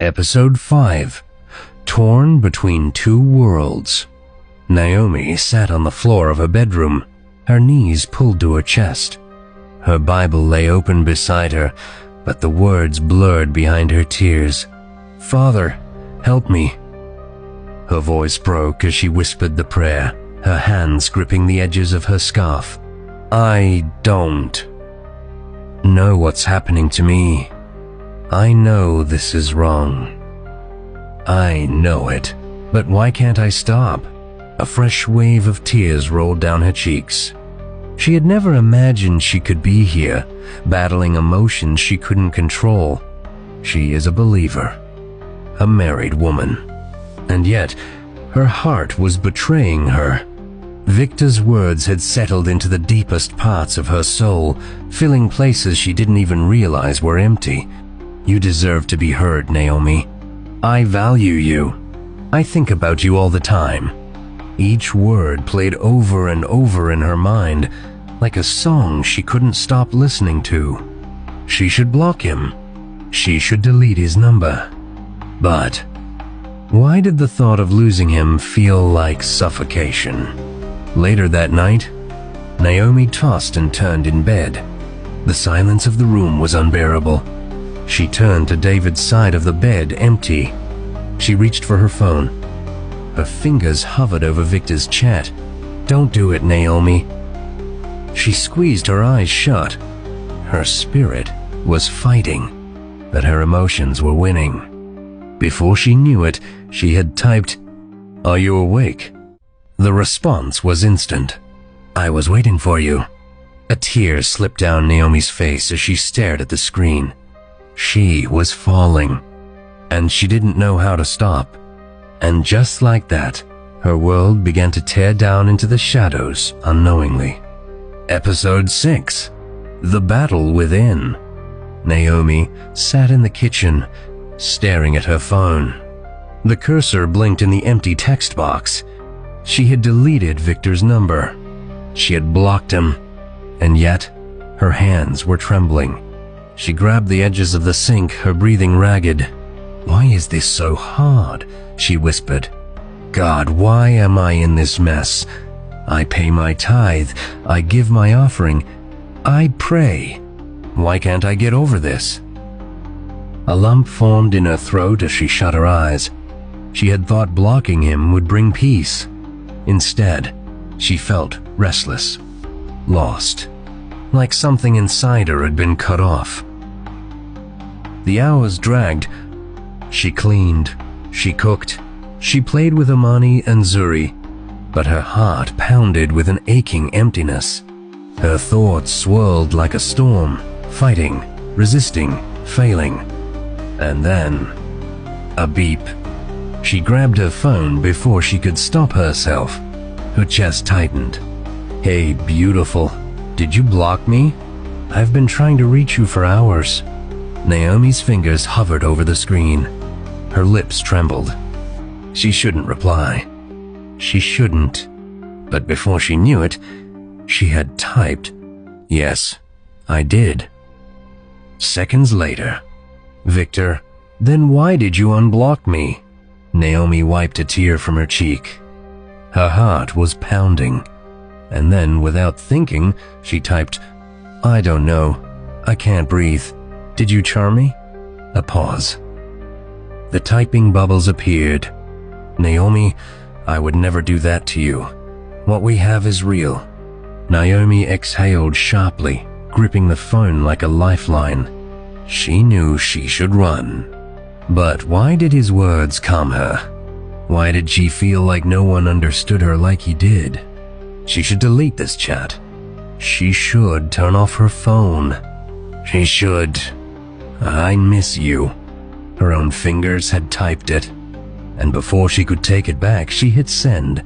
Episode 5. Torn Between Two Worlds. Naomi sat on the floor of her bedroom, her knees pulled to her chest. Her Bible lay open beside her, but the words blurred behind her tears. "Father, help me." Her voice broke as she whispered the prayer, her hands gripping the edges of her scarf. "I don't know what's happening to me. I know this is wrong. I know it, but why can't I stop?" A fresh wave of tears rolled down her cheeks. She had never imagined she could be here, battling emotions she couldn't control. She is a believer, a married woman, and yet her heart was betraying her. Victor's words had settled into the deepest parts of her soul, filling places she didn't even realize were empty. "You deserve to be heard, Naomi. I value you. I think about you all the time." Each word played over and over in her mind, like a song she couldn't stop listening to. She should block him. She should delete his number. But why did the thought of losing him feel like suffocation? Later that night, Naomi tossed and turned in bed. The silence of the room was unbearable. She turned to David's side of the bed, empty. She reached for her phone. Her fingers hovered over Victor's chat. "Don't do it, Naomi." She squeezed her eyes shut. Her spirit was fighting, but her emotions were winning. Before she knew it, she had typed, "Are you awake?" The response was instant. "I was waiting for you." A tear slipped down Naomi's face as she stared at the screen. She was falling, and she didn't know how to stop. And just like that, her world began to tear down into the shadows unknowingly. Episode 6. The Battle Within. Naomi sat in the kitchen, staring at her phone. The cursor blinked in the empty text box. She had deleted Victor's number. She had blocked him, and yet her hands were trembling. She grabbed the edges of the sink, her breathing ragged. "Why is this so hard?" she whispered. "God, why am I in this mess? I pay my tithe, I give my offering, I pray. Why can't I get over this?" A lump formed in her throat as she shut her eyes. She had thought blocking him would bring peace. Instead, she felt restless, lost, like something inside her had been cut off. The hours dragged. She cleaned, she cooked, she played with Amani and Zuri, but her heart pounded with an aching emptiness. Her thoughts swirled like a storm, fighting, resisting, failing. And then, a beep. She grabbed her phone before she could stop herself. Her chest tightened. "Hey, beautiful, did you block me? I've been trying to reach you for hours." Naomi's fingers hovered over the screen. Her lips trembled. She shouldn't reply. She shouldn't. But before she knew it, she had typed, "Yes, I did." Seconds later, "Victor, then why did you unblock me?" Naomi wiped a tear from her cheek. Her heart was pounding. And then, without thinking, she typed, "I don't know. I can't breathe. Did you charm me?" A pause. The typing bubbles appeared. "Naomi, I would never do that to you. What we have is real." Naomi exhaled sharply, gripping the phone like a lifeline. She knew she should run. But why did his words calm her? Why did she feel like no one understood her like he did? She should delete this chat. She should turn off her phone. She should. "I miss you." Her own fingers had typed it, and before she could take it back, she hit send